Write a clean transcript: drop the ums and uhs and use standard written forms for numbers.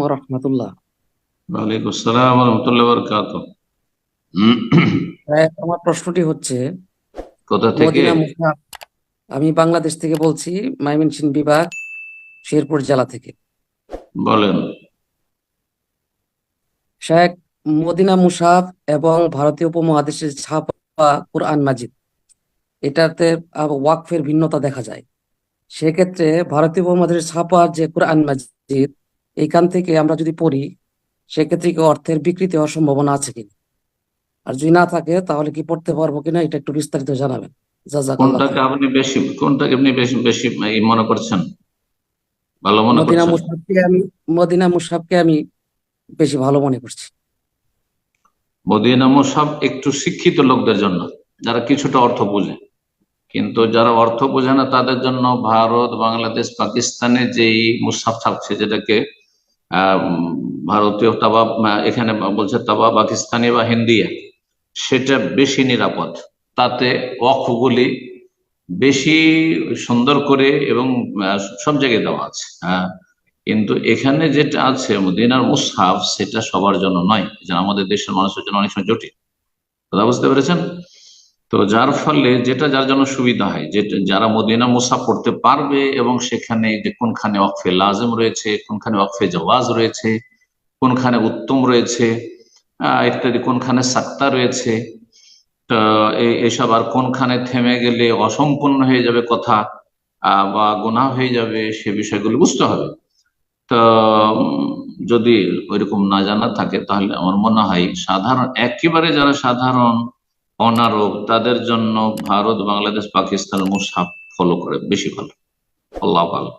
ওয়া রাহমাতুল্লাহ। ওয়ালাইকুম আসসালাম ওয়া রাহমাতুল্লাহি ওয়া বারাকাতুহু। আমার প্রশ্নটি হচ্ছে, কোথা থেকে? মদিনা মুসাফ। আমি বাংলাদেশ থেকে বলছি, ময়মনসিংহ বিভাগ, শেরপুর জেলা থেকে। বলেন। শেখ, মদিনা মুসাফ এবং ভারতীয় উপমহাদেশের ছাপা কুরআন মাজিদ, এটাতে ওয়াকফের ভিন্নতা দেখা যায়। সেক্ষেত্রে ভারতীয় উপমহাদেশের ছাপা যে কুরআন মাজিদ, এইখান থেকে আমরা যদি পড়ি, সেক্ষেত্রে কি অর্থের বিকৃতি হওয়ার সম্ভাবনা আছে কিনা? আর যদি না থাকে তাহলে কি পড়তে পারবো কিনা, এটা একটু বিস্তারিত জানাবেন। জাযাকাল্লাহ খাইর। কোনটাকে আপনি বেশি বেশি মনে করছেন, ভালো মনে মদিনা করছেন? মুসাফকে আমি মদিনা মুসাফকে আমি বেশি ভালো মনে করছি। মদিনা মুশাফ একটু শিক্ষিত লোকদের জন্য, যারা কিছুটা অর্থ বোঝে। কিন্তু যারা অর্থ বোঝে না তাদের জন্য ভারত, বাংলাদেশ, পাকিস্তানে যেই মুশাফ ছাপছে, যেটাকে ভারতীয় তাবা, এখানে বলছে তাবা পাকিস্তানি বা হিন্দিয়া, সেটা বেশি নিরাপদ। তাতে অক্ষগুলি বেশি সুন্দর করে এবং সব জায়গায় দেওয়া আছে। হ্যাঁ, কিন্তু এখানে যেটা আছে মদিনার মুসহাফ, সেটা সবার জন্য নয়, যেটা আমাদের দেশের মানুষের জন্য অনেক সময় জটিল। কথা বুঝতে পেরেছেন? তো যার ফলে যেটা যার জন্য সুবিধা হয়, যেটা যারা মদিনা মুসাফ পড়তে পারবে এবং সেখানে যে কোনখানে ওয়াকফে লাজেম রয়েছে, কোনখানে ওয়াকফে জওয়াজ রয়েছে, কোনখানে উত্তম রয়েছে, ইত্যাদি, কোনখানে সাক্তা রয়েছে, তো এসব, আর কোনখানে থেমে গেলে অসম্পূর্ণ হয়ে যাবে কথা, বা গুনাহ হয়ে যাবে, সে বিষয়গুলো বুঝতে হবে। তো যদি ওইরকম না জানা থাকে, তাহলে আমার মনে হয় সাধারণ, একেবারে যারা সাধারণ অনারব, তাদের জন্য ভারত, বাংলাদেশ, পাকিস্তান মুসহাফ ফলো করে বেশি ভালো। আল্লাহ ভালো।